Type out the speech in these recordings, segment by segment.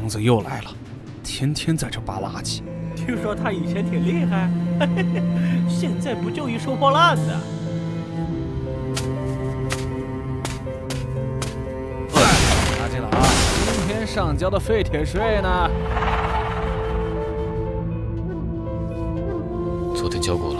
子又来了，天天在这扒垃圾。听说他以前挺厉害，现在不就一收破烂的？拿进来啊！今天上交的废铁税呢？昨天交过了。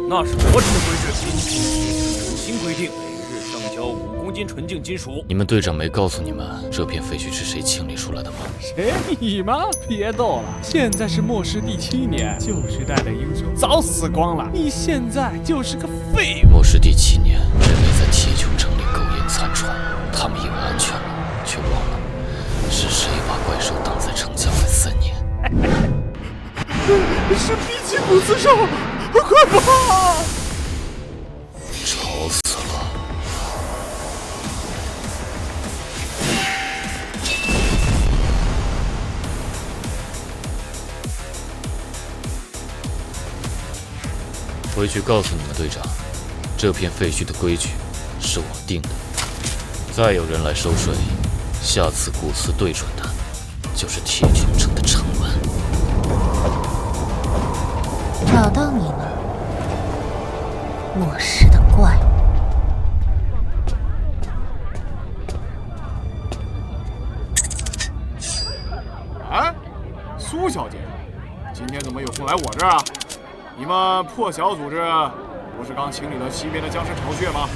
那是国城的规矩，新规定，每日上交5公斤纯净金属。你们队长没告诉你们这片废墟是谁清理出来的吗？谁？你吗？别逗了，现在是末世第7年，旧时代的英雄早死光了，你现在就是个废物。末世第7年，人类在铁穹城里苟延残喘，他们以为安全了，却忘了是谁把怪兽挡在城墙外3年。是比奇古斯兽，快跑！吵死了！回去告诉你们队长，这片废墟的规矩是我定的。再有人来收税，下次古瓷对准的就是铁穹城的城门。找到你了，末世的怪物。哎，苏小姐，今天怎么有空来我这儿啊？你们破晓组织不是刚清理了西边的僵尸巢穴吗？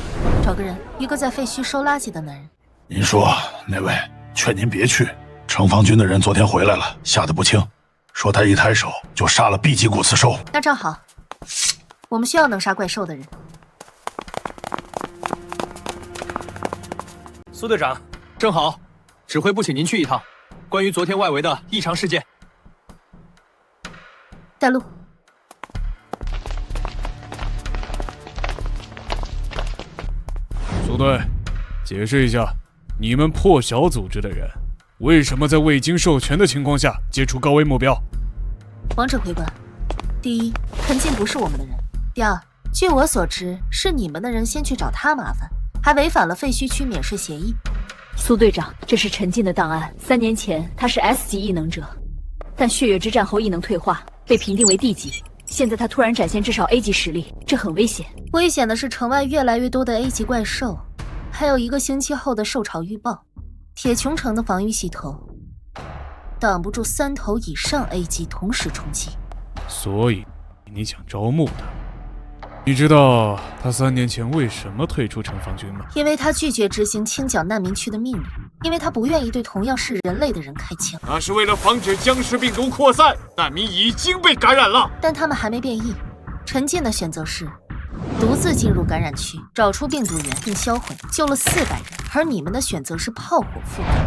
找个人，一个在废墟收垃圾的男人。您说那位，劝您别去。城防军的人昨天回来了，吓得不轻，说他一抬手就杀了 B 级古刺兽。那正好，我们需要能杀怪兽的人。苏队长，正好，指挥部请您去一趟，关于昨天外围的异常事件。带路。苏队，解释一下，你们破晓组织的人为什么在未经授权的情况下接触高危目标？王指挥官，第一，陈进不是我们的人；第二，据我所知，是你们的人先去找他麻烦，还违反了废墟区免税协议。苏队长，这是陈进的档案。3年前他是 S 级异能者，但血月之战后异能退化，被评定为 D 级。现在他突然展现至少 A 级实力，这很危险。危险的是城外越来越多的 A 级怪兽，还有1个星期后的兽潮预报。铁穹城的防御系统挡不住3头以上 A 级同时冲击。所以你想招募他？你知道他3年前为什么退出城防军吗？因为他拒绝执行清剿难民区的命令，因为他不愿意对同样是人类的人开枪。那是为了防止僵尸病毒扩散，难民已经被感染了，但他们还没变异。陈进的选择是独自进入感染区，找出病毒源并销毁，救了400人，而你们的选择是炮火覆盖。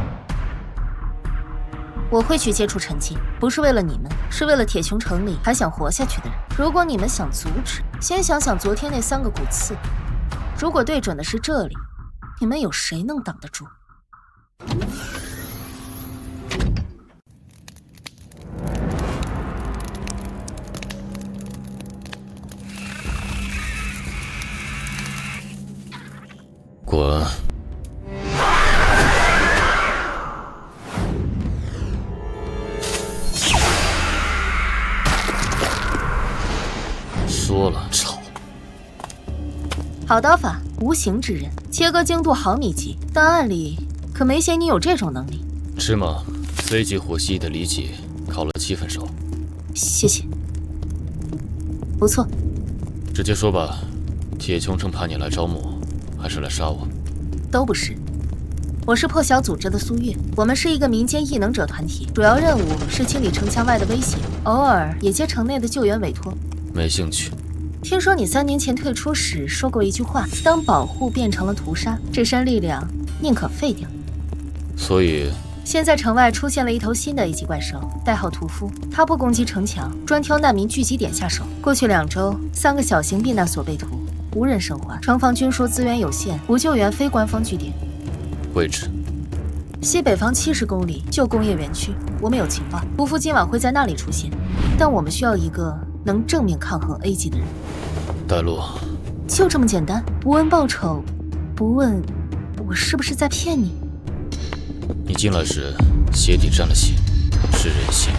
我会去接触陈进，不是为了你们，是为了铁穹城里还想活下去的人。如果你们想阻止，先想想昨天那3个骨刺，如果对准的是这里，你们有谁能挡得住？滚！说了，吵。好刀法，无形之刃，切割精度毫米级，档案里可没写你有这种能力。芝麻 C 级火蜥蜴的里脊烤了7分熟。谢谢。不错。直接说吧，铁穹城派你来招募，还是来杀我？都不是。我是破晓组织的苏月，我们是一个民间异能者团体，主要任务是清理城墙外的威胁，偶尔也接城内的救援委托。没兴趣。听说你3年前退出时说过一句话：当保护变成了屠杀，这身力量宁可废掉。所以现在城外出现了一头新的 A 级怪兽，代号屠夫。他不攻击城墙，专挑难民聚集点下手。过去2周，3个小型避难所被屠，无人生还。城防军说资源有限，不救援非官方据点。位置：西北方70公里，旧工业园区。我们有情报，屠夫今晚会在那里出现，但我们需要一个能正面抗衡 A 级的人。带路。就这么简单？不问报酬，不问我是不是在骗你？你进来时鞋底沾了血，是人性。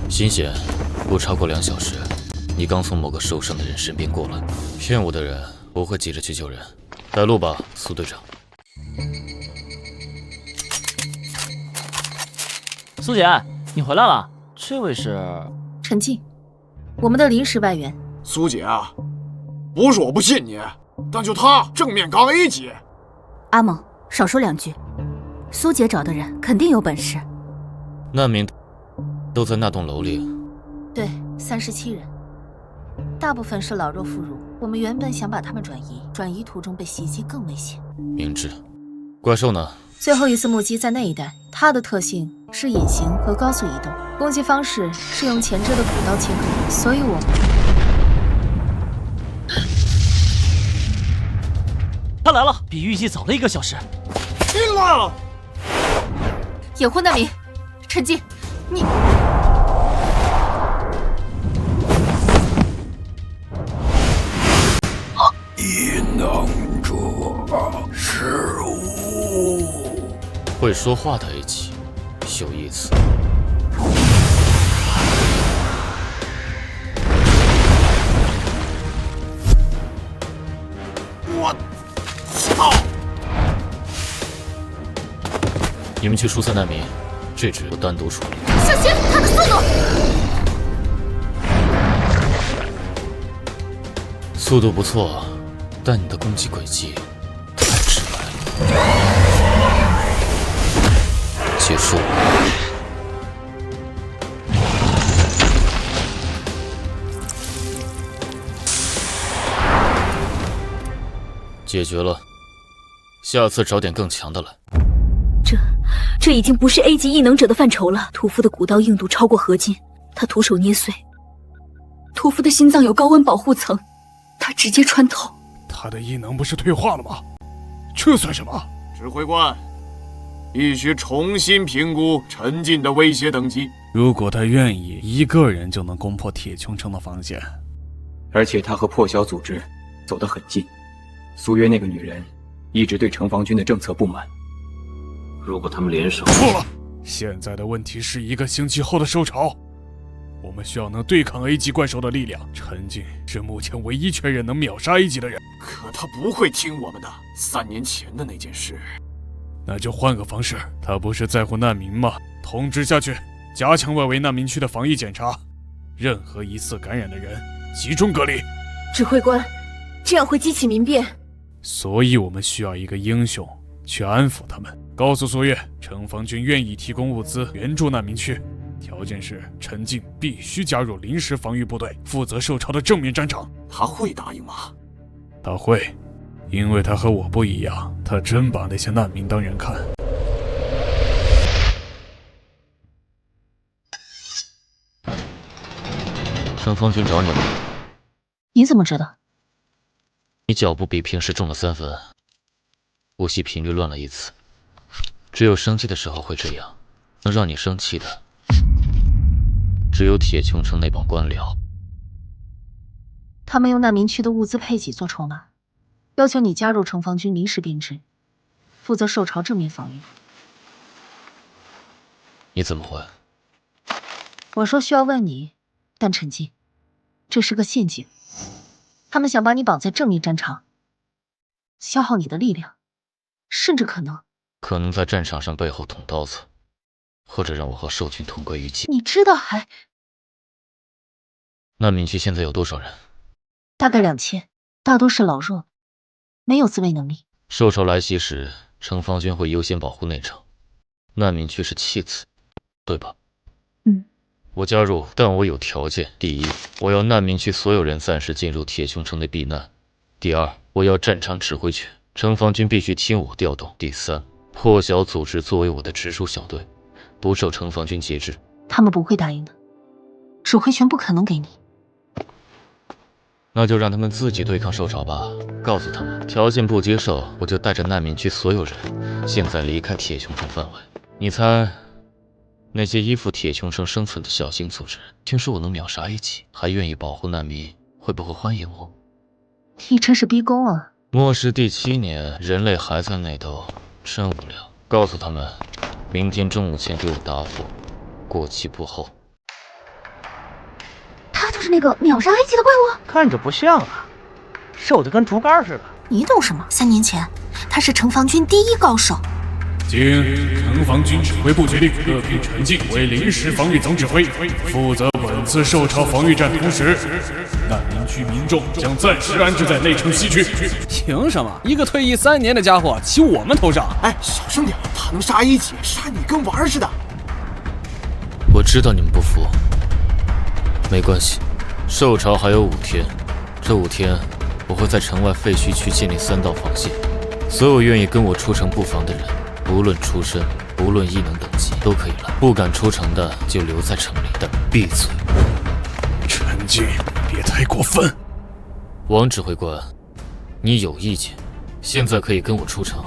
新鲜，不超过2小时，你刚从某个受伤的人身边过来。骗我的人不会急着去救人。带路吧，苏队长。苏姐，你回来了。这位是陈静，我们的临时外援。苏姐啊，不是我不信你，但就他正面刚 A 级。阿猛，少说2句。苏姐找的人肯定有本事。难民都在那栋楼里。对，37人，大部分是老弱妇孺。我们原本想把他们转移，转移途中被袭击更危险。明智。怪兽呢？最后一次目击在那一带，它的特性是隐形和高速移动，攻击方式是用前肢的骨刀切割，所以我们他来了，比预计早了1个小时。进来了。掩护难民，陈静，你。异能者是无。会说话的 A 级，有意思。我操！你们去疏散难民，这只我单独处理。小心他的速度！速度不错，但你的攻击轨迹太直白了。结束了。解决了，下次找点更强的来。这已经不是 A 级异能者的范畴了。屠夫的骨刀硬度超过合金，他徒手捏碎。屠夫的心脏有高温保护层，他直接穿透。他的异能不是退化了吗？这算什么？指挥官，必须重新评估陈进的威胁等级。如果他愿意，一个人就能攻破铁穹城的防线。而且他和破晓组织走得很近。苏约那个女人一直对城防军的政策不满。如果他们联手，错了。现在的问题是1个星期后的收潮，我们需要能对抗 A 级怪兽的力量。陈进是目前唯一确认能秒杀 A 级的人。可他不会听我们的。3年前的那件事，那就换个方式。他不是在乎难民吗？通知下去，加强外围难民区的防疫检查，任何疑似感染的人集中隔离。指挥官，这样会激起民变。所以我们需要一个英雄去安抚他们。告诉苏月，城防军愿意提供物资援助难民区，条件是陈进必须加入临时防御部队，负责受潮的正面战场。他会答应吗？他会，因为他和我不一样，他真把那些难民当人看。城防军找你了。你怎么知道？你脚步比平时重了3分，呼吸频率乱了1次。只有生气的时候会这样，能让你生气的，只有铁穹城那帮官僚。他们用难民区的物资配给做筹码，要求你加入城防军临时编制，负责受潮正面防御。你怎么会？我说需要问你，但陈进，这是个陷阱。他们想把你绑在正面战场，消耗你的力量，甚至可能在战场上背后捅刀子，或者让我和兽群同归于尽。你知道还？难民区现在有多少人？大概2000，大多是老弱，没有自卫能力。受潮来袭时，城防军会优先保护内城，难民区是其次，对吧？我加入，但我有条件。第一，我要难民区所有人暂时进入铁穹城内避难；第二，我要战场指挥权，城防军必须听我调动；第三，破晓组织作为我的直属小队，不受城防军节制。他们不会答应的，指挥权不可能给你。那就让他们自己对抗受潮吧。告诉他们，条件不接受，我就带着难民区所有人现在离开铁穹城范围。你猜？那些依附铁穹城生存的小型组织，听说我能秒杀A级，还愿意保护难民，会不会欢迎我？你真是逼宫啊！末世第7年，人类还在内斗，真无聊。告诉他们，明天中午前给我答复，过期不候。他就是那个秒杀埃及的怪物？看着不像啊，瘦的跟竹竿似的。你懂什么？3年前，他是城防军第1高手。经城防军指挥部决定，特聘陈静为临时防御总指挥，负责本次受潮防御战。同时，难民区民众将暂时安置在内城西区。凭什么？一个退役3年的家伙骑我们头上？哎，小声点，他能杀一姐，杀你跟玩似的。我知道你们不服，没关系，受潮还有5天，这5天我会在城外废墟区建立3道防线，所有愿意跟我出城布防的人，无论出身，无论异能等级，都可以来。不敢出城的就留在城里，但闭嘴。陈静，别太过分。王指挥官，你有意见，现在可以跟我出城，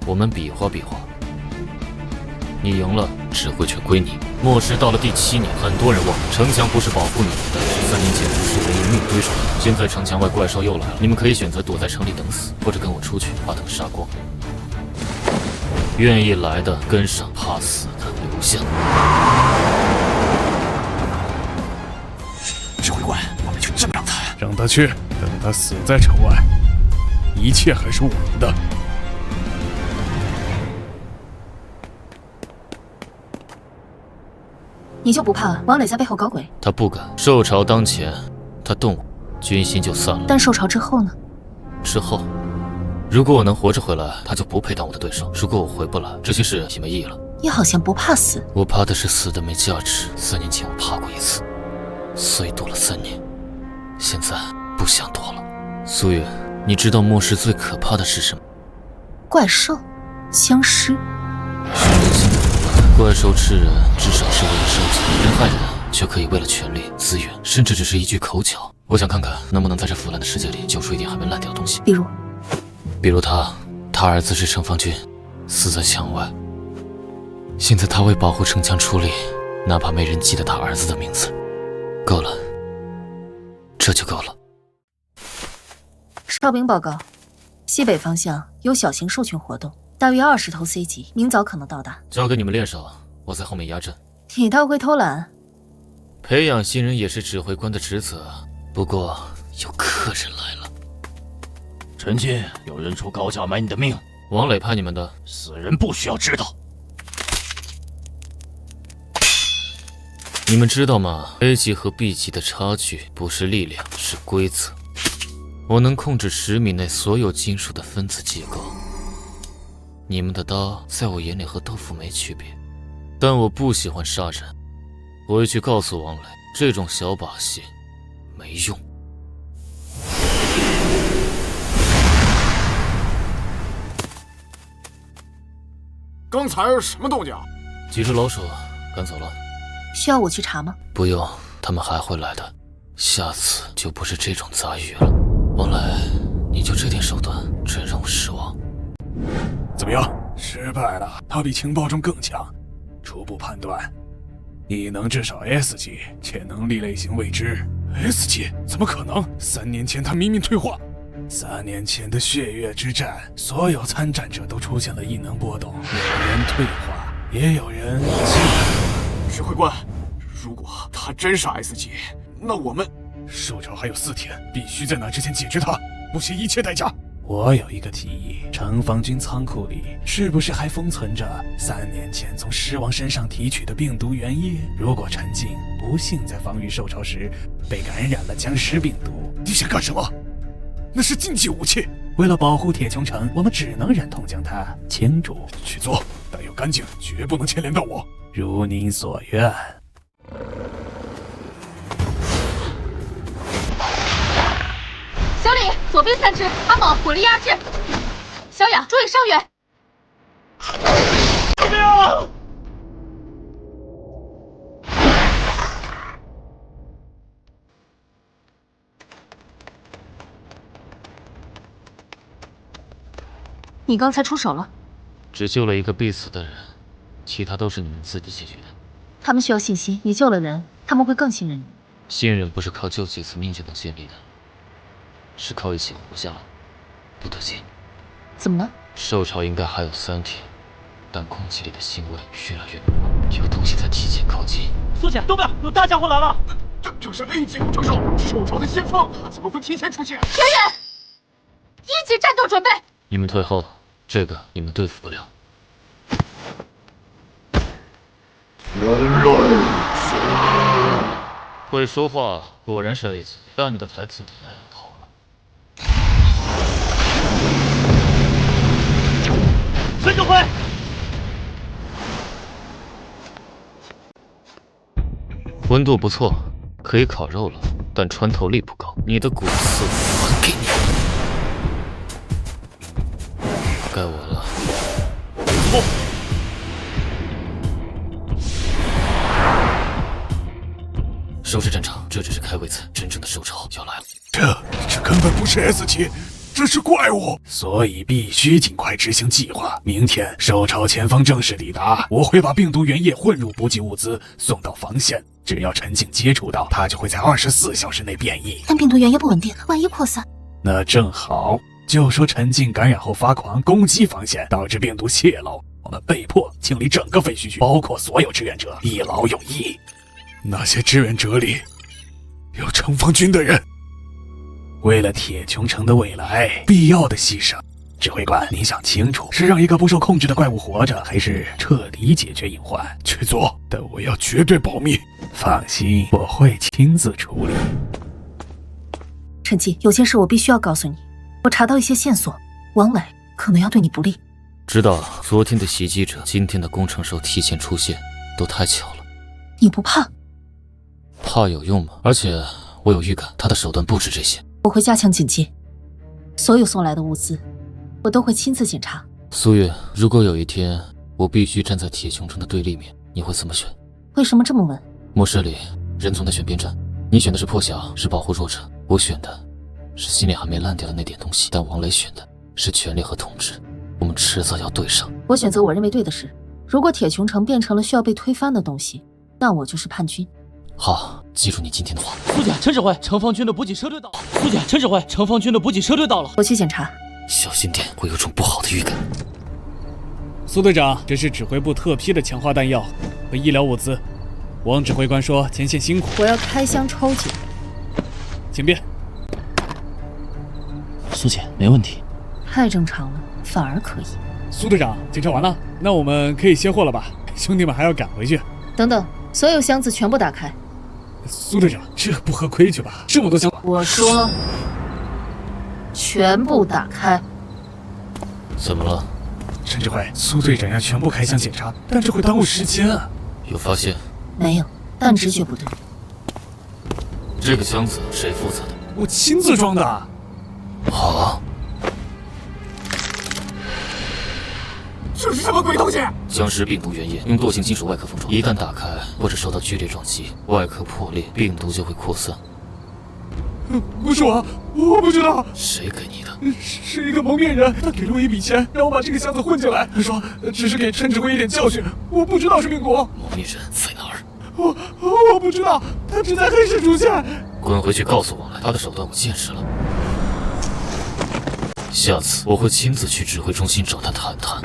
我们比划比划。你赢了，指挥权归你。末世到了第7年，很多人忘了，城墙不是保护你们的，是3年前无数人一命堆出来的。现在城墙外怪兽又来了，你们可以选择躲在城里等死，或者跟我出去，把他们杀光。愿意来的跟上，怕死的留下。指挥官，我们就这么让他？让他去，等他死在城外，一切还是我们的。你就不怕王磊在背后搞鬼？他不敢。受潮当前，他动我，军心就散了。但受潮之后呢？之后，如果我能活着回来，他就不配当我的对手；如果我回不来，这些事也没意义了。你好像不怕死。我怕的是死的没价值。3年前我怕过一次，所以躲了3年，现在不想躲了。苏月，你知道末世最可怕的是什么？怪兽、僵尸。是人性的腐烂。怪兽吃人，至少是为了生存；人害人，却可以为了权力、资源，甚至只是一句口角。我想看看能不能在这腐烂的世界里救出一点还没烂掉的东西。比如他儿子是城防军，死在墙外。现在他为保护城墙出力，哪怕没人记得他儿子的名字。够了，这就够了。哨兵报告，西北方向有小型兽群活动，大约20头 C 级，明早可能到达。交给你们练手，我在后面压阵。你倒会偷懒。培养新人也是指挥官的职责，不过有客人来了。陈进，有人出高价买你的命。王磊派你们的，死人不需要知道。你们知道吗 ？A 级和 B 级的差距不是力量，是规则。我能控制10米内所有金属的分子结构。你们的刀在我眼里和豆腐没区别，但我不喜欢杀人。我会去告诉王磊，这种小把戏没用。刚才什么动静？几只老鼠赶走了。需要我去查吗？不用，他们还会来的。下次就不是这种杂鱼了。王磊，你就这点手段，真让我失望。怎么样？失败了。他比情报中更强。初步判断，异能至少 S 级，且能力类型未知。S 级？怎么可能？3年前他明明退化。3年前的血月之战，所有参战者都出现了异能波动，有人退化，也有人进化。指挥官，如果他真是 S 级，那我们受潮还有4天，必须在那之前解决他，不惜一切代价。我有一个提议，城防军仓库里是不是还封存着3年前从狮王身上提取的病毒原液？如果陈静不幸在防御受潮时被感染了僵尸病毒，你想干什么？那是禁忌武器。为了保护铁穹城，我们只能忍痛将它清除。去做，但要干净，绝不能牵连到我。如您所愿。小李，左边3只，阿宝火力压制。小雅，注意伤员。救命！你刚才出手了？只救了一个必死的人，其他都是你们自己解决的。他们需要信息，你救了人，他们会更信任你。信任不是靠救几次命就能建立的，是靠一起活下来。不得劲。怎么了？受潮应该还有3天，但空气里的腥味越来越浓。有东西在提前靠近。苏姐，东边有大家伙来了！这是 A 级工程手，受潮的先锋，怎么会提前出现？别人，一级战斗准备。你们退后，这个你们对付不了。会说话果然是 A 级，但你的台词太好了。孙指挥，温度不错，可以烤肉了，但穿透力不高。你的骨刺还给你，该我了。不，收拾战场，这只是开胃菜，真正的受潮要来了。这根本不是 S 级，这是怪物，所以必须尽快执行计划。明天受潮前锋正式抵达，我会把病毒原液混入补给物资送到防线。只要陈静接触到，它就会在24小时内变异。但病毒原液不稳定，万一扩散，那正好，就说陈静感染后发狂，攻击防线，导致病毒泄露，我们被迫清理整个废墟区，包括所有志愿者，一劳永逸。那些志愿者里有城防军的人，为了铁穹城的未来，必要的牺牲。指挥官，你想清楚，是让一个不受控制的怪物活着，还是彻底解决隐患？去做，但我要绝对保密。放心，我会亲自处理。陈静，有件事我必须要告诉你，我查到一些线索，王磊可能要对你不利。知道了，昨天的袭击者，今天的工程兽提前出现，都太巧了。你不怕？怕有用吗？而且我有预感，他的手段不止这些。我会加强警戒，所有送来的物资，我都会亲自检查。苏月，如果有一天我必须站在铁穹城的对立面，你会怎么选？为什么这么问？末世里，人总在选边站。你选的是破晓，是保护弱者；我选的是心里还没烂掉的那点东西。但王磊选的是权力和统治，我们迟早要对上。我选择我认为对的事。如果铁穹城变成了需要被推翻的东西，那我就是叛军。好，记住你今天的话。苏姐，陈指挥，城防军的补给车队到了。苏姐，陈指挥，城防军的补给车队到了。我去检查。小心点，我有种不好的预感。苏队长，这是指挥部特批的强化弹药和医疗物资。王指挥官说前线辛苦，我要开箱抽检。请便。苏姐，没问题。太正常了，反而可以。苏队长，检查完了，那我们可以卸货了吧？兄弟们还要赶回去。等等，所有箱子全部打开。苏队长，这不合规矩吧？这么多箱，我说全部打开。怎么了？陈指挥，苏队长要全部开箱检查，但这会耽误时间啊。有发现？没有，但直觉不对。这个箱子谁负责的？我亲自装的。好。这是什么鬼东西？僵尸病毒原液，用惰性金属外壳封装，一旦打开或者受到剧烈撞击，外壳破裂，病毒就会扩散。不是我不知道。谁给你的？是一个蒙面人，他给了我一笔钱，让我把这个箱子混进来。他说只是给陈指挥一点教训，我不知道是病毒。蒙面人在哪儿？我不知道，他只在黑市出现。滚回去告诉王来，他的手段我见识了。下次我会亲自去指挥中心找他谈谈。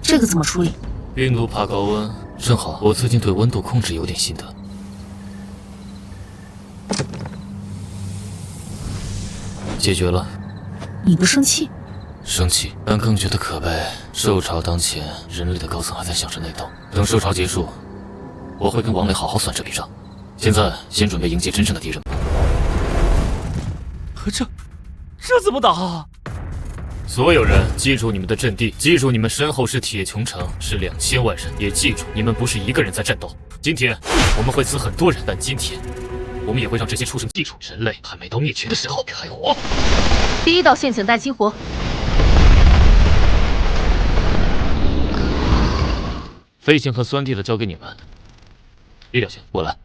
这个怎么处理？病毒怕高温，正好我最近对温度控制有点心得。解决了。你不生气？生气，但更觉得可悲。受潮当前，人类的高层还在想着内斗。等受潮结束，我会跟王磊好好算这笔账。现在先准备迎接真正的敌人。这怎么打啊？所有人记住你们的阵地，记住你们身后是铁穹城，是2000万人，也记住你们不是一个人在战斗。今天我们会死很多人，但今天我们也会让这些畜生记住，人类还没到灭绝的时候。开火！第一道陷阱弹激活。飞行和酸地的交给你们，力量线我来。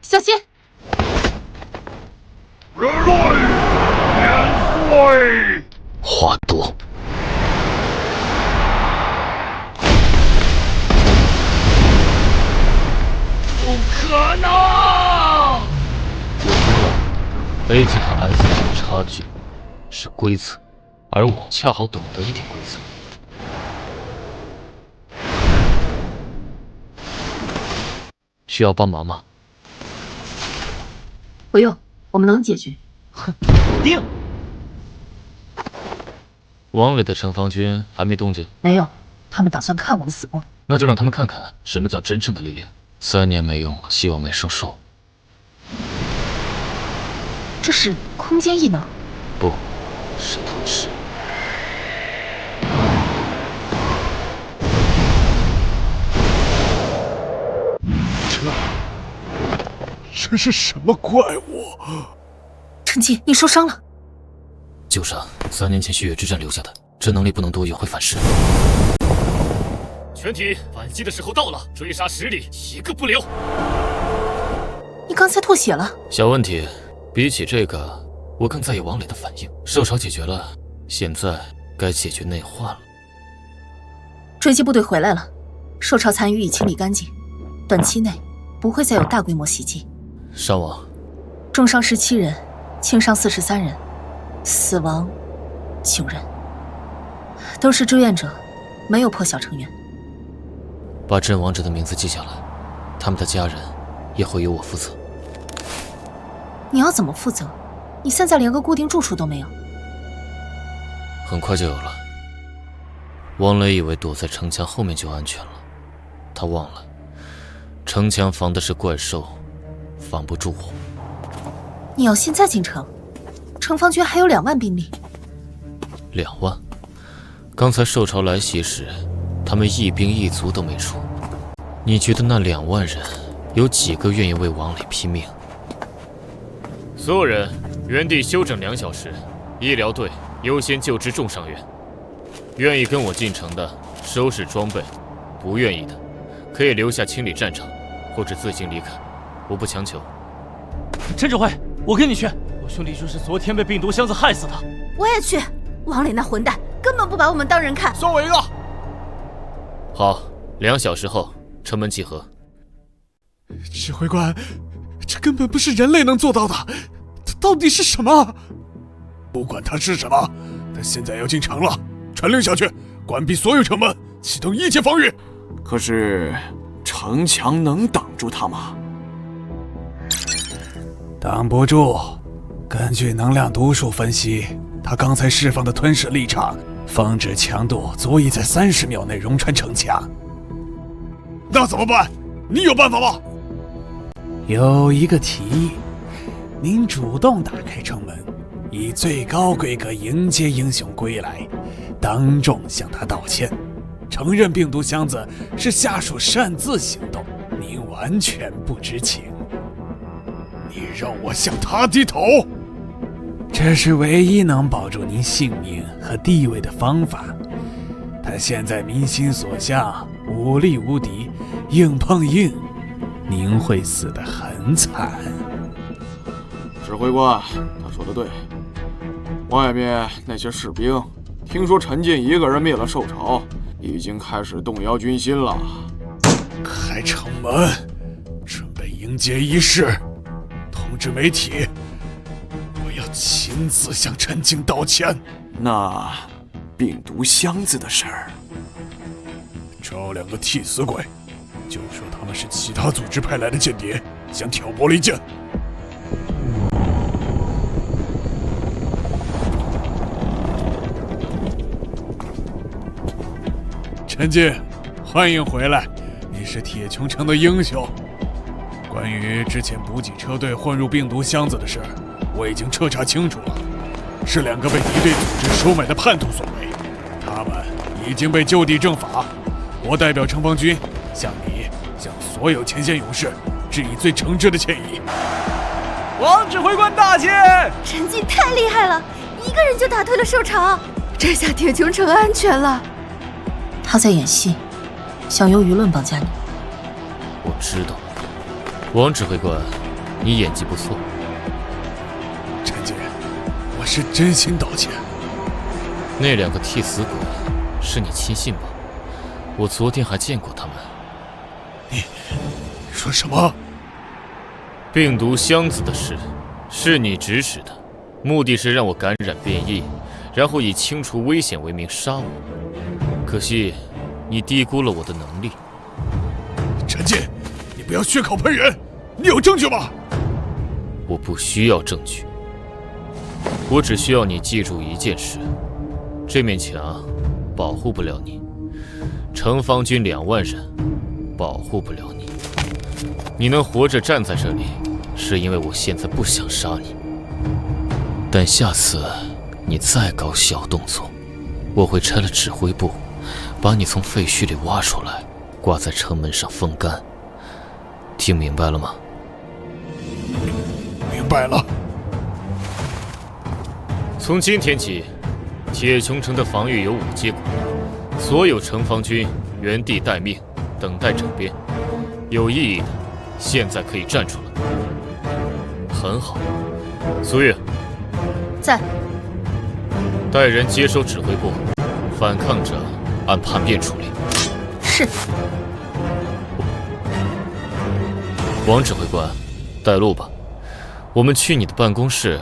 小心！人类元帅，话多。不可能！我说了 ，A 级和 S 级的差距是规则，而我恰好懂得一点规则。需要帮忙吗？不用，我们能解决。哼，定。王磊的城防军还没动静？没有，他们打算看我的死光。那就让他们看看什么叫真正的力量。3年没用，希望没生疏。这是空间异能？不，是吞噬。这是什么怪物？陈进，你受伤了。旧伤，3年前血月之战留下的，这能力不能多用，会反噬。全体反击的时候到了，追杀10里，一个不留。你刚才吐血了。小问题，比起这个，我更在意王磊的反应。受潮解决了，现在该解决内患了。追击部队回来了，受潮残余已清理干净，短期内不会再有大规模袭击。伤亡，重伤17人，轻伤43人，死亡9人，都是志愿者，没有破晓成员。把阵亡者的名字记下来，他们的家人也会由我负责。你要怎么负责？你现在连个固定住处都没有。很快就有了。王磊以为躲在城墙后面就安全了，他忘了，城墙防的是怪兽，防不住我。你要现在进城？城防军还有2万兵力。2万？刚才受潮来袭时，他们一兵一卒都没出。你觉得那2万人有几个愿意为王磊拼命？所有人原地休整2小时，医疗队优先救治重伤员。愿意跟我进城的收拾装备，不愿意的可以留下清理战场，或者自行离开，我不强求。陈指挥，我跟你去。我兄弟就是昨天被病毒箱子害死的。我也去。王磊那混蛋根本不把我们当人看。送我一个。好，2小时后城门集合。指挥官，这根本不是人类能做到的，它到底是什么？不管它是什么，它现在要进城了，传令下去，关闭所有城门，启动一切防御。可是城墙能挡住它吗？挡不住。根据能量读数分析，他刚才释放的吞噬力场，峰值强度足以在30秒内溶穿城墙。那怎么办？你有办法吗？有一个提议，您主动打开城门，以最高规格迎接英雄归来，当众向他道歉，承认病毒箱子是下属擅自行动，您完全不知情。你让我向他低头？这是唯一能保住您性命和地位的方法。他现在民心所向，武力无敌，硬碰硬，您会死得很惨。指挥官，他说的对。外面那些士兵，听说陈进一个人灭了受潮，已经开始动摇军心了。开城门，准备迎接仪式。通知媒体，我要亲自向陈进道歉。那病毒箱子的事儿，找2个替死鬼，就说他们是其他组织派来的间谍，想挑拨离间。陈进，欢迎回来，你是铁穹城的英雄。关于之前补给车队混入病毒箱子的事，我已经彻查清楚了，是2个被敌对组织收买的叛徒所为，他们已经被就地正法。我代表城防军向你、向所有前线勇士致以最诚挚的歉意。王指挥官大姐，陈进太厉害了，一个人就打退了受潮，这下铁穹城安全了。他在演戏，想用舆论绑架你。我知道。王指挥官，你演技不错。陈进，我是真心道歉。那2个替死鬼是你亲信吧？我昨天还见过他们。你说什么？病毒箱子的事是你指使的，目的是让我感染变异，然后以清除危险为名杀我。可惜你低估了我的能力。陈进，你不要血口喷人！你有证据吗？我不需要证据，我只需要你记住一件事：这面墙保护不了你，城防军2万人保护不了你。你能活着站在这里，是因为我现在不想杀你。但下次你再搞小动作，我会拆了指挥部，把你从废墟里挖出来，挂在城门上风干。听明白了吗？明白了。从今天起，铁穹城的防御有5结果，所有城防军原地待命，等待整编。有异议的，现在可以站出来。很好，苏月在。带人接收指挥部，反抗者按叛变处理。是。王指挥官，带路吧，我们去你的办公室，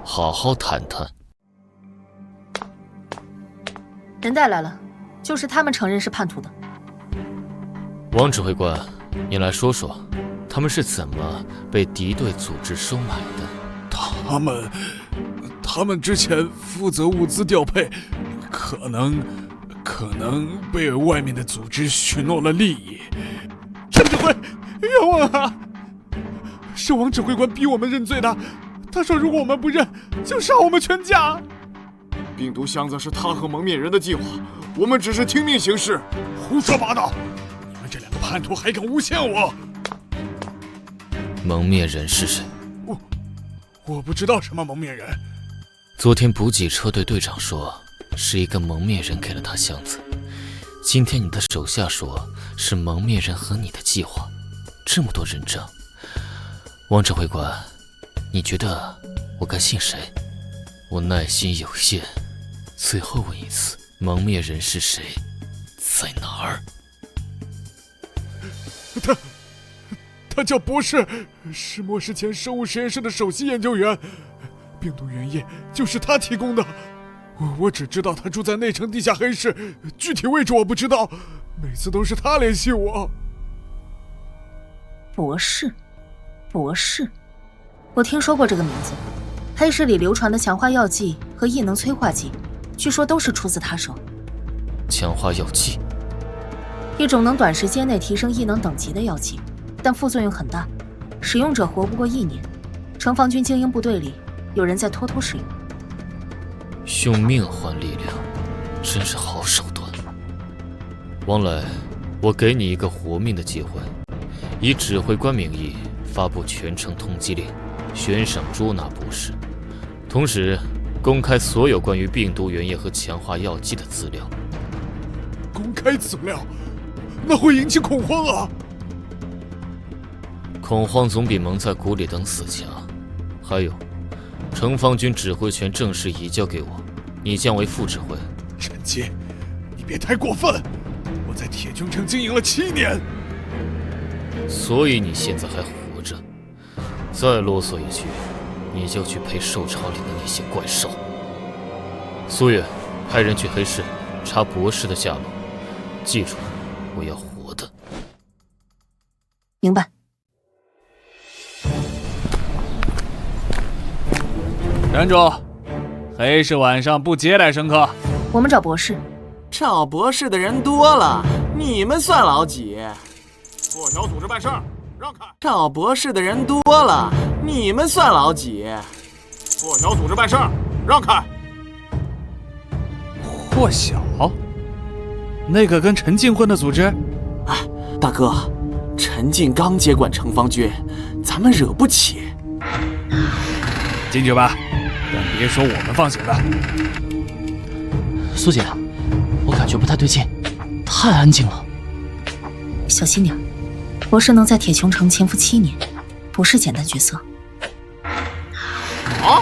好好谈谈。人带来了，就是他们承认是叛徒的。王指挥官，你来说说，他们是怎么被敌对组织收买的？他们之前负责物资调配，可能被外面的组织许诺了利益。陈指挥，冤枉啊！是王指挥官逼我们认罪的，他说如果我们不认，就杀我们全家。病毒箱子是他和蒙面人的计划，我们只是听命行事。胡说八道！你们这2个叛徒还敢诬陷我！蒙面人是谁？我不知道什么蒙面人。昨天补给车队队长说，是一个蒙面人给了他箱子。今天你的手下说是蒙面人和你的计划，这么多人证，王指挥官，你觉得我该信谁？我耐心有限，最后问一次，蒙面人是谁？在哪儿？他叫博士，是末世前生物实验室的首席研究员，病毒原液就是他提供的。我只知道他住在内城地下黑市，具体位置我不知道，每次都是他联系我。博士，我听说过这个名字。黑市里流传的强化药剂和异能催化剂，据说都是出自他手。强化药剂，一种能短时间内提升异能等级的药剂，但副作用很大，使用者活不过1年。城防军精英部队里有人在偷偷使用。用命换力量，真是好手段。王磊，我给你一个活命的机会，以指挥官名义发布全城通缉令，悬赏捉拿博士，同时公开所有关于病毒原液和强化药剂的资料。公开资料，那会引起恐慌啊！恐慌总比蒙在鼓里等死强。还有，城防军指挥权正式移交给我，你降为副指挥。陈进，你别太过分！我在铁穹城经营了7年，所以你现在还活着。再啰嗦一句，你就去陪兽巢里的那些怪兽。苏月，派人去黑市查博士的下落，记住，我要活的。明白。站住！黑市晚上不接待生客。我们找博士。找博士的人多了，你们算老几？破晓组织办事儿，让开！找博士的人多了，你们算老几？破晓组织办事儿，让开！破晓？那个跟陈进混的组织？哎，大哥，陈进刚接管城防军，咱们惹不起。进去吧，但别说我们放行的。苏姐，我感觉不太对劲，太安静了。小心点，博士能在铁穹城潜伏7年，不是简单角色。啊？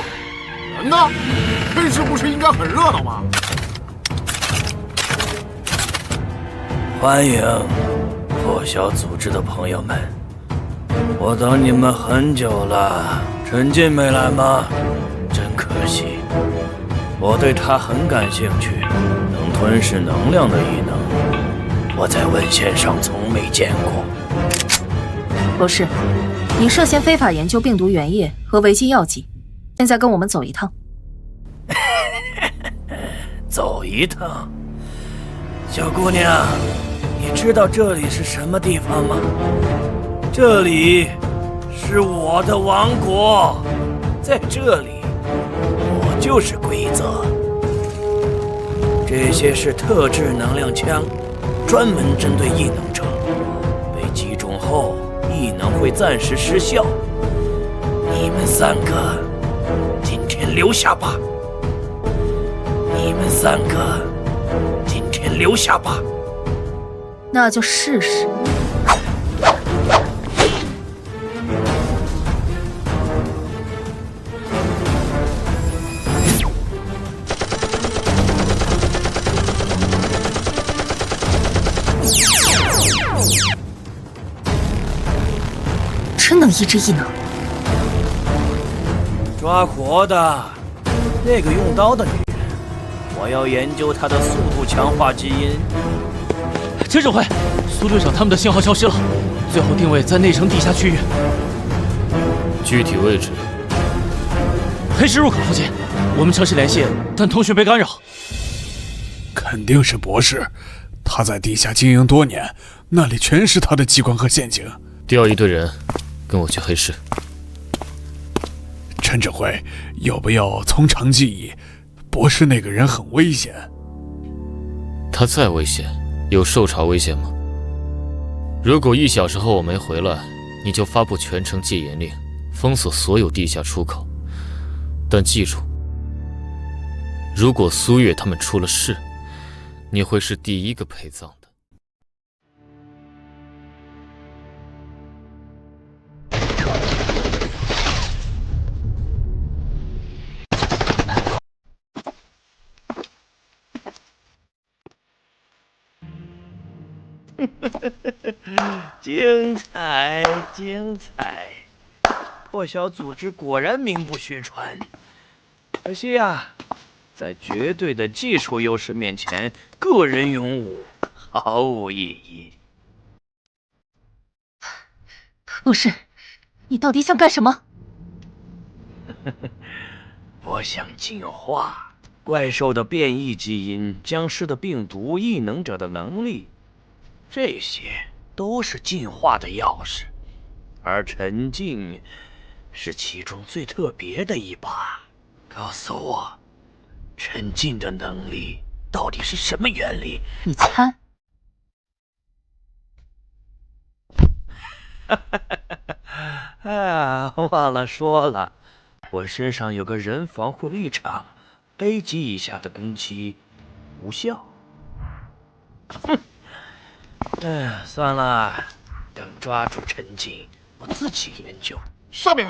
人呢？黑市不是应该很热闹吗？欢迎破晓组织的朋友们，我等你们很久了。陈进没来吗？真可惜，我对他很感兴趣，能吞噬能量的异能，我在文献上从没见过。博士，你涉嫌非法研究病毒原液和违禁药剂，现在跟我们走一趟。走一趟？小姑娘，你知道这里是什么地方吗？这里是我的王国，在这里，我就是规则。这些是特制能量枪，专门针对异能者，被击中后，异能会暂时失效。你们3个，今天留下吧。你们3个，今天留下吧。那就试试。真能抑制异能？抓活的，那个用刀的女人，我要研究她的速度强化基因。陈指挥，苏队长他们的信号消失了，最后定位在内城地下区域。具体位置？黑石入口附近。我们尝试联系，但通讯被干扰。肯定是博士，他在地下经营多年，那里全是他的机关和陷阱。调一队人，跟我去黑市。陈指挥，要不要从长计议？博士那个人很危险。他再危险，有受潮危险吗？如果1小时后我没回来，你就发布全城戒严令，封锁所有地下出口。但记住，如果苏月他们出了事，你会是第一个陪葬的。精彩，精彩！破晓组织果然名不虚传。可惜啊，在绝对的技术优势面前，个人勇武毫无意义。博士，你到底想干什么？我想进化怪兽的变异基因、僵尸的病毒、异能者的能力，这些都是进化的钥匙，而陈静是其中最特别的一把。告诉我，陈静的能力到底是什么原理？你猜？忘了说了，我身上有个人防护立场，A级以下的攻击无效。哼，算了，等抓住陈静，我自己研究。上面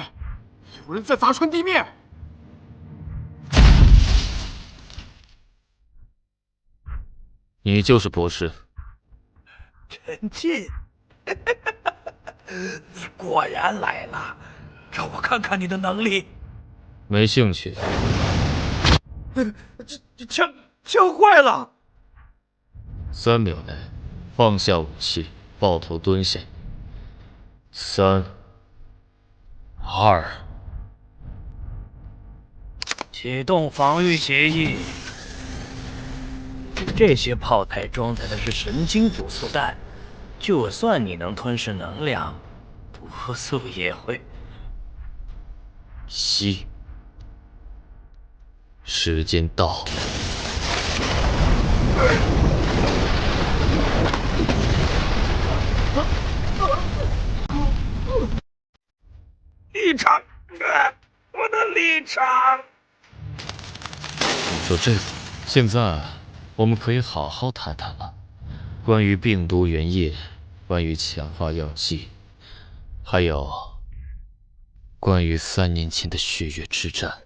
有人在砸穿地面。你就是博士。陈静，你果然来了，让我看看你的能力。没兴趣。枪坏了。3秒内放下武器，抱头蹲下。3、2，启动防御协议。这些炮台装载的是神经毒素弹，就算你能吞噬能量，毒素也会吸。时间到。立场，我的立场。你说这个，现在我们可以好好谈谈了。关于病毒原液，关于强化药剂，还有关于3年前的血月之战，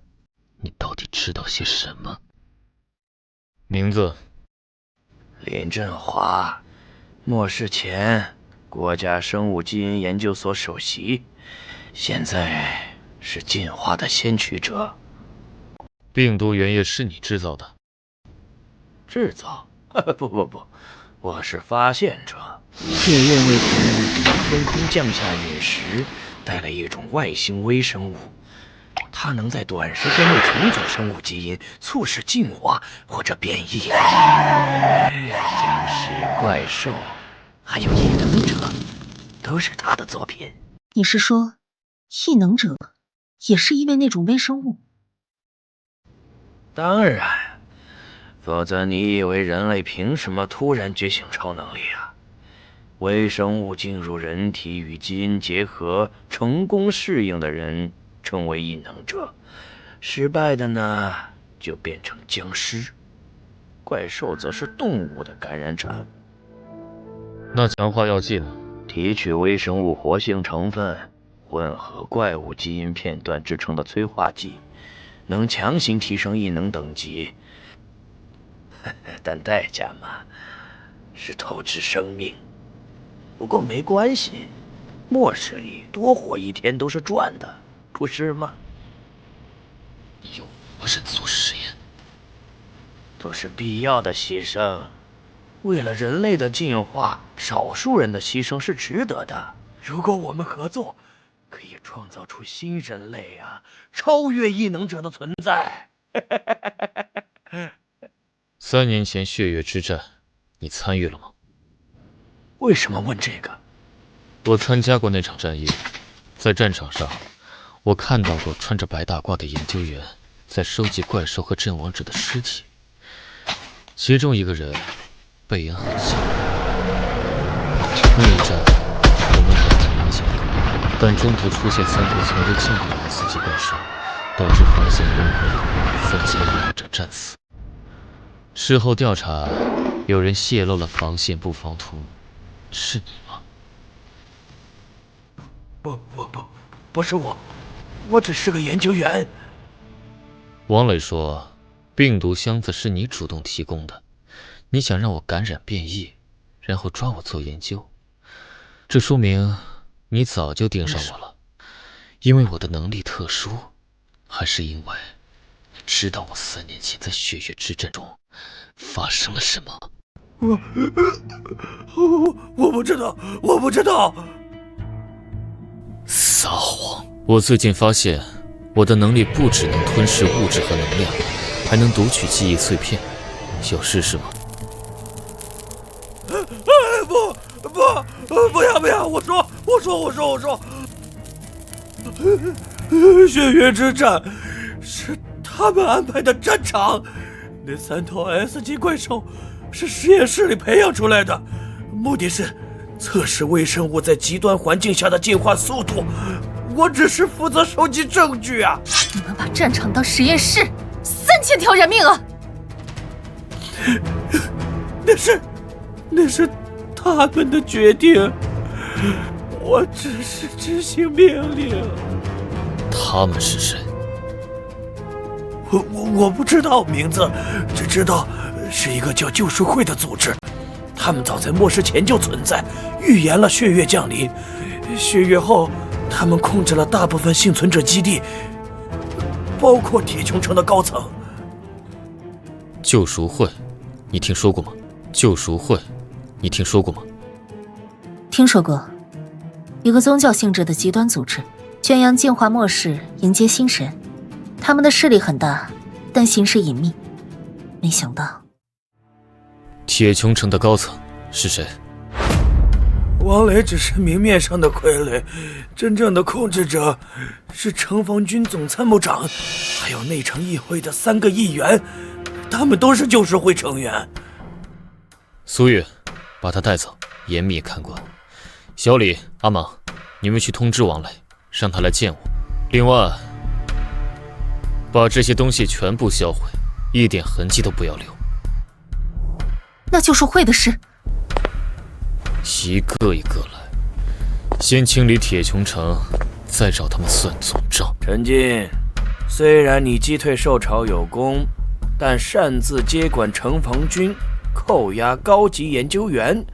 你到底知道些什么？名字？林振华，末世前国家生物基因研究所首席，现在是进化的先驱者。病毒原液是你制造的？制造？不，我是发现者。便愿为朋友们从天空降下陨石，带来一种外星微生物。它能在短时间内重组生物基因，促使进化或者变异。僵尸、怪兽，还有异能者，都是他的作品。你是说，异能者也是因为那种微生物？当然，否则你以为人类凭什么突然觉醒超能力啊？微生物进入人体与基因结合，成功适应的人称为异能者，失败的呢就变成僵尸。怪兽则是动物的感染者。那强化药剂呢？提取微生物活性成分，混合怪物基因片段制成的催化剂，能强行提升异能等级。但代价嘛，是透支生命。不过没关系，末世里多活一天都是赚的，不是吗？你用活人做实验，都是必要的牺牲。为了人类的进化，少数人的牺牲是值得的。如果我们合作，可以创造出新人类啊，超越异能者的存在。3年前血月之战，你参与了吗？为什么问这个？我参加过那场战役，在战场上，我看到过穿着白大褂的研究员在收集怪兽和阵亡者的尸体，其中一个人背影很像。那一战我们本能拿下，但中途出现3头从未见过的4级怪兽，导致防线崩溃，3级异能者战死。事后调查，有人泄露了防线布防图，是你吗？不是我，我只是个研究员。王磊说，病毒箱子是你主动提供的，你想让我感染变异，然后抓我做研究。这说明你早就盯上我了，因为我的能力特殊，还是因为你知道我3年前在血月之战中发生了什么？我不知道，我不知道。撒谎！我最近发现，我的能力不只能吞噬物质和能量，还能读取记忆碎片。要试试吗？不要！我说！血月之战是他们安排的战场，那3头 S 级怪兽是实验室里培养出来的，目的是测试微生物在极端环境下的进化速度。我只是负责收集证据啊！你们把战场当实验室，3000条人命啊！那是他们的决定，我只是执行命令。他们是谁？我不知道名字，只知道是一个叫救赎会的组织。他们早在末世前就存在，预言了血月降临。血月后，他们控制了大部分幸存者基地，包括铁穹城的高层。救赎会，你听说过吗？救赎会，你听说过吗？听说过，一个宗教性质的极端组织，宣扬净化末世，迎接新神。他们的势力很大，但行事隐秘。没想到，铁穹城的高层是谁？王磊只是明面上的傀儡，真正的控制者是城防军总参谋长，还有内城议会的3个议员，他们都是救赎会成员。苏月，把他带走，严密看管。小李、阿芒，你们去通知王磊，让他来见我。另外，把这些东西全部销毁，一点痕迹都不要留。那救赎会的事，一个一个来，先清理铁穹城，再找他们算总账。陈进，虽然你击退受潮有功，但擅自接管城防军，扣押高级研究员，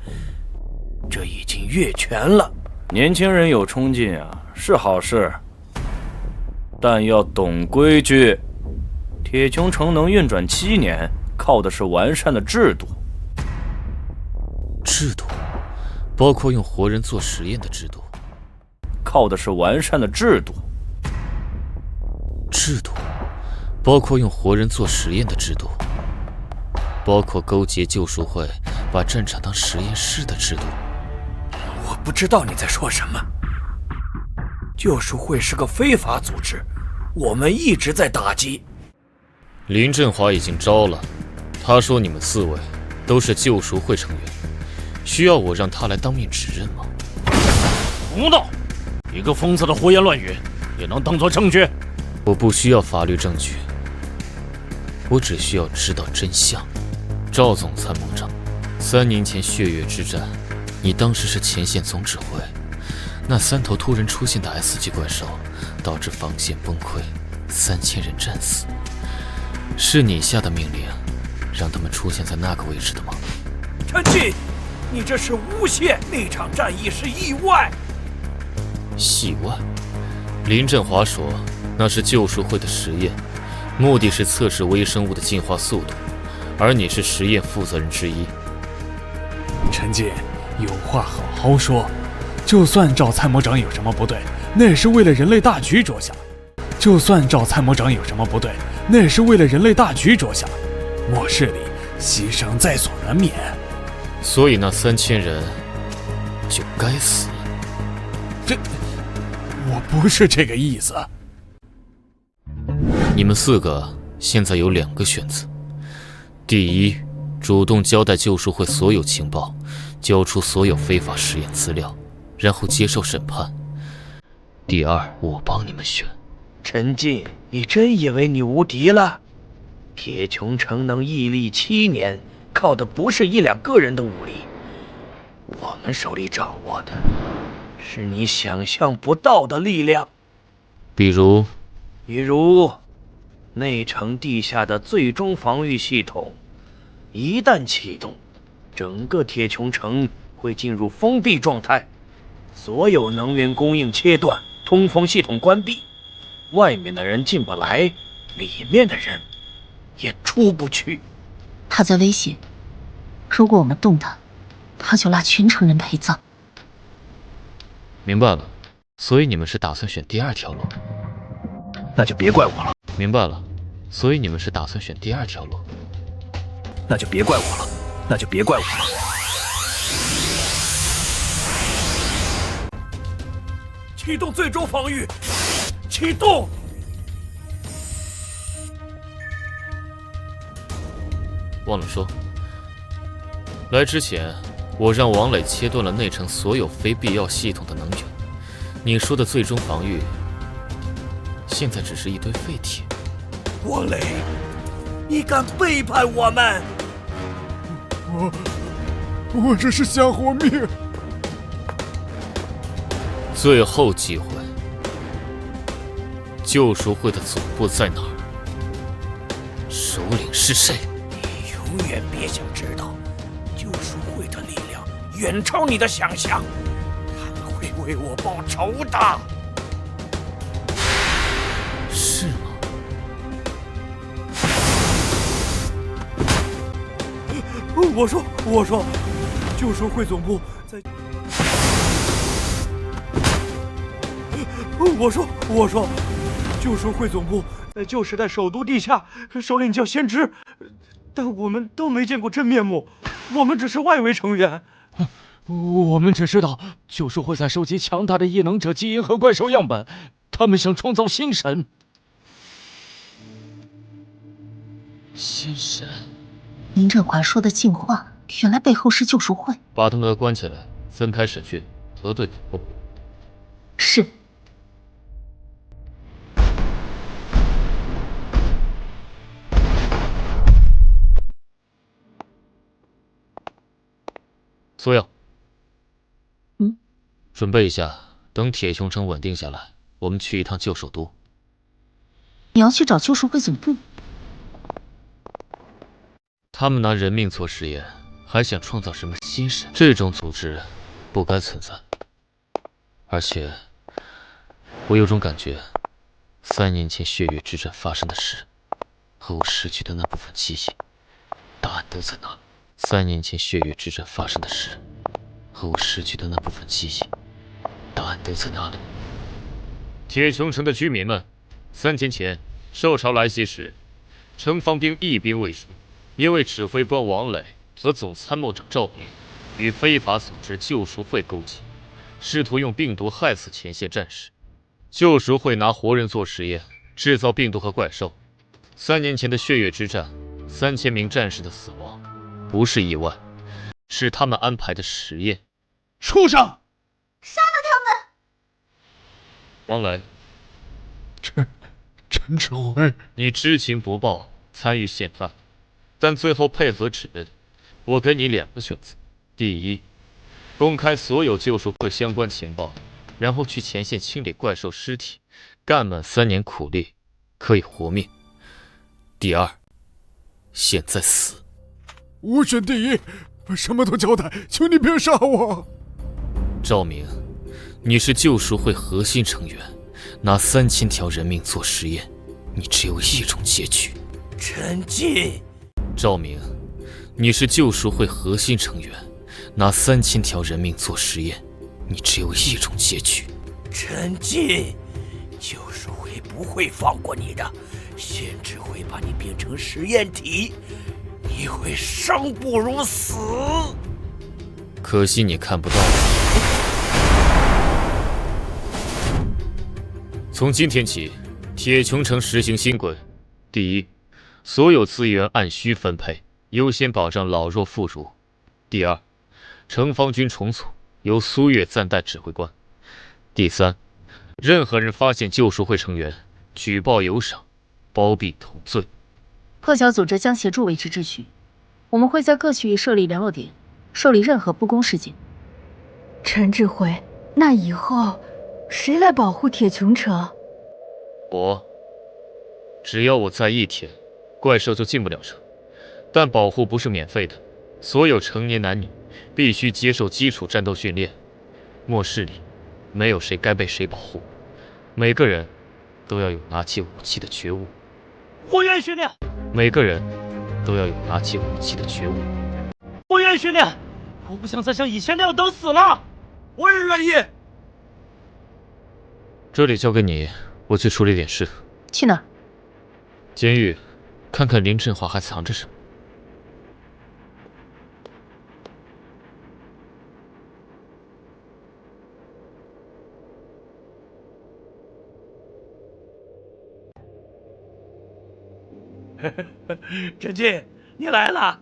这已经越权了。年轻人有冲劲啊，是好事，但要懂规矩。铁穹城能运转7年，靠的是完善的制度。制度？包括用活人做实验的制度。靠的是完善的制度。制度，包括用活人做实验的制度，包括勾结救赎会，把战场当实验室的制度。我不知道你在说什么。救赎会是个非法组织，我们一直在打击。林振华已经招了，他说你们4位都是救赎会成员，需要我让他来当面指认吗？胡闹！一个疯子的胡言乱语也能当作证据？我不需要法律证据，我只需要知道真相。赵总参谋长，3年前血月之战，你当时是前线总指挥，那3头突然出现的 S 级怪兽，导致防线崩溃，3000人战死，是你下的命令，让他们出现在那个位置的吗？陈进，你这是诬陷，那场战役是意外。戏外，林振华说那是救赎会的实验，目的是测试微生物的进化速度，而你是实验负责人之一。陈进，有话好好说。就算赵参谋长有什么不对，那也是为了人类大局着想。就算赵参谋长有什么不对，那也是为了人类大局着想。末世里牺牲在所难免。所以那3000人就该死。我不是这个意思。你们4个现在有2个选择：第一，主动交代救赎会所有情报，交出所有非法实验资料，然后接受审判；第二，我帮你们选。陈进，你真以为你无敌了？铁穹城能屹立7年，靠的不是1、2个人的武力，我们手里掌握的是你想象不到的力量。比如内城地下的最终防御系统，一旦启动，整个铁穹城会进入封闭状态，所有能源供应切断，通风系统关闭，外面的人进不来，里面的人也出不去。他在威胁，如果我们动他，他就拉全城人陪葬。明白了，所以你们是打算选第2条路？那就别怪我了。明白了，所以你们是打算选第2条路？那就别怪我了。那就别怪我了。启动最终防御，启动！忘了说，来之前我让王磊切断了内城所有非必要系统的能源。你说的最终防御，现在只是一堆废铁。王磊，你敢背叛我们？我这是想活命。最后机会，救赎会的总部在哪儿？首领是谁？你永远别想知道，救赎会的力量远超你的想象，他们会为我报仇的。是吗？我说，救赎会总部在。我说，救赎会总部在旧时代首都地下，首领叫先知，但我们都没见过真面目，我们只是外围成员。我们只知道救赎会在收集强大的异能者基因和怪兽样本，他们想创造新神。新神？林振华说的进化，原来背后是救赎会。把他们都关起来，分开审讯，核对不？是。苏耀，准备一下，等铁穹城稳定下来，我们去一趟旧首都。你要去找救赎会总部？他们拿人命做实验，还想创造什么新神？这种组织不该存在。而且，我有种感觉，3年前血月之战发生的事，和我失去的那部分记忆，答案都在那。3年前血月之战发生的事，和我失去的那部分记忆，答案都在那里。铁穹城的居民们，3天前兽潮来袭时，城防兵一兵未输，因为指挥官王磊和总参谋长赵明与非法组织救赎会勾结，试图用病毒害死前线战士。救赎会拿活人做实验，制造病毒和怪兽。3年前的血月之战，3000名战士的死亡不是意外，是他们安排的实验。畜生！杀了他们！王磊，陈指挥，你知情不报，参与陷害，但最后配合指认。我给你2个选择：第一，公开所有救赎会相关情报，然后去前线清理怪兽尸体，干满3年苦力，可以活命；第二，现在死。我选第一，什么都交代，求你别杀我。赵明，你是救赎会核心成员，拿3000条人命做实验，你只有一种结局。陈进。赵明，你是救赎会核心成员，拿3000条人命做实验，你只有一种结局。陈进，救赎会不会放过你的，先只会把你变成实验体，你会生不如死。可惜你看不到。从今天起，铁穹城实行新规：第一，所有资源按需分配，优先保障老弱妇孺；第二，城防军重组，由苏月暂代指挥官；第三，任何人发现救赎会成员，举报有赏，包庇同罪。破晓组织将协助维持秩序，我们会在各区域设立联络点，受理任何不公事件。陈指挥，那以后谁来保护铁穹城？我。只要我在一天，怪兽就进不了城。但保护不是免费的，所有成年男女必须接受基础战斗训练。末世里，没有谁该被谁保护，每个人都要有拿起武器的觉悟。我愿意训练。每个人都要有拿起武器的觉悟。我愿意训练。我不想再像以前那样等死了。我也愿意。这里交给你，我去处理点事。去哪儿？监狱，看看林振华还藏着什么。陈进，你来了，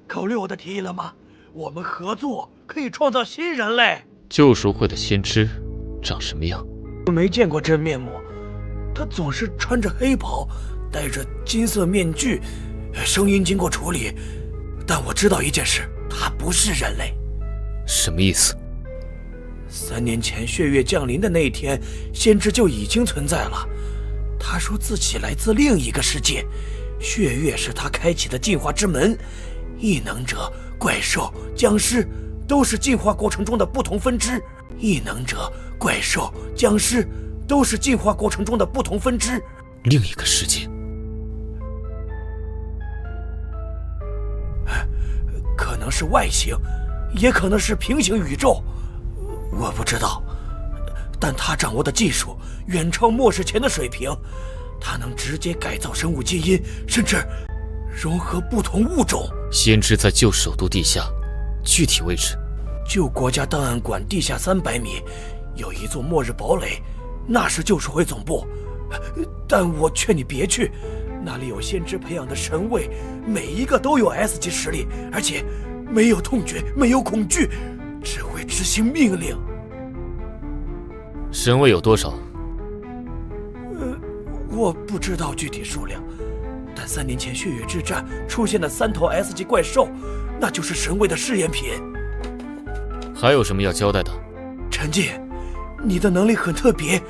考虑我的提议了吗？我们合作可以创造新人类。救赎会的先知长什么样？我没见过真面目，他总是穿着黑袍，戴着金色面具，声音经过处理。但我知道一件事，他不是人类。什么意思？3年前血月降临的那一天，先知就已经存在了。他说自己来自另一个世界，血月是他开启的进化之门。异能者、怪兽、僵尸都是进化过程中的不同分支。异能者、怪兽、僵尸都是进化过程中的不同分支。另一个世界，可能是外星，也可能是平行宇宙，我不知道。但他掌握的技术远超末世前的水平，他能直接改造生物基因，甚至融合不同物种。先知在旧首都地下，具体位置？旧国家档案馆地下300米，有一座末日堡垒，那是救赎会总部。但我劝你别去，那里有先知培养的神卫，每一个都有 S 级实力，而且没有痛觉，没有恐惧，只会执行命令。神卫有多少？我不知道具体数量，但3年前血月之战出现的3头 S 级怪兽，那就是神卫的试验品。还有什么要交代的？陈进，你的能力很特别，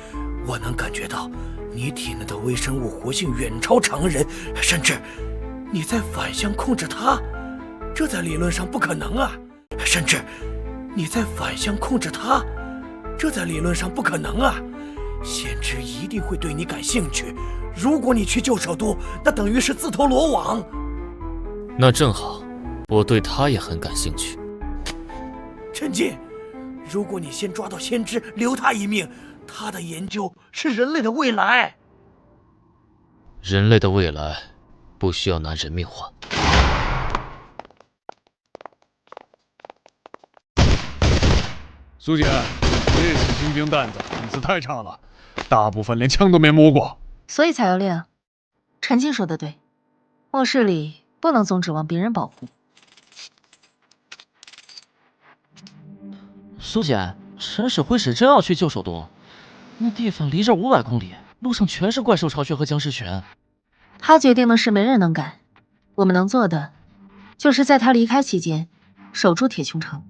我能感觉到你体内的微生物活性远超常人，甚至你在反向控制它，这在理论上不可能啊！甚至你在反向控制它，这在理论上不可能啊！先知一定会对你感兴趣，如果你去旧首都，那等于是自投罗网。那正好，我对他也很感兴趣。陈进，如果你先抓到先知，留他一命，他的研究是人类的未来。人类的未来不需要拿人命换。苏姐，这次精兵蛋子底子太差了，大部分连枪都没摸过，所以才要练啊。陈静说的对，末世里不能总指望别人保护。苏姐，陈使会使真要去救首都？那地方离这500公里，路上全是怪兽巢穴和僵尸群。他决定的事没人能改，我们能做的，就是在他离开期间，守住铁穹城。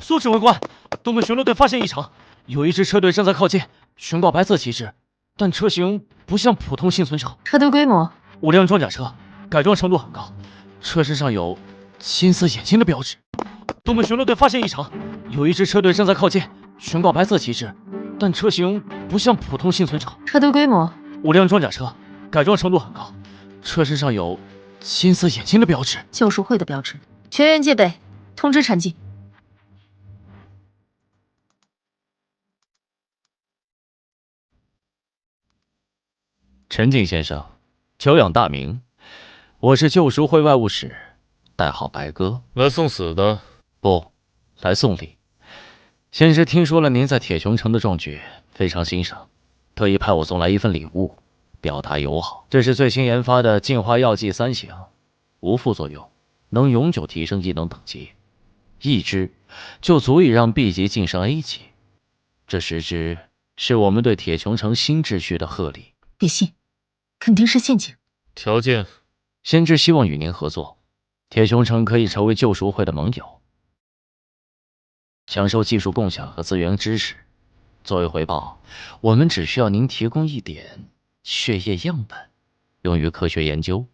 苏指挥官，东北巡逻队发现异常，有一支车队正在靠近，悬挂白色旗帜，但车型不像普通幸存者。车队规模？5辆装甲车，改装程度很高，车身上有金色眼睛的标志。东北巡逻队发现异常，有一支车队正在靠近，悬挂白色旗帜，但车型不像普通幸存者。车队规模？5辆装甲车，改装程度很高，车身上有金色眼睛的标志。救赎会的标志，全员戒备，通知陈静。陈静先生，久仰大名，我是救赎会外务使，代号白鸽。来送死的？不，来送礼。先是听说了您在铁穹城的壮举，非常欣赏，特意派我送来一份礼物，表达友好。这是最新研发的净化药剂3型，无副作用，能永久提升异能等级，1支就足以让 B 级晋升 A 级。这10支是我们对铁穹城新秩序的贺礼。别信，肯定是陷阱。条件，先知希望与您合作，铁穹城可以成为救赎会的盟友，享受技术共享和资源支持。作为回报，我们只需要您提供1点血液样本，用于科学研究。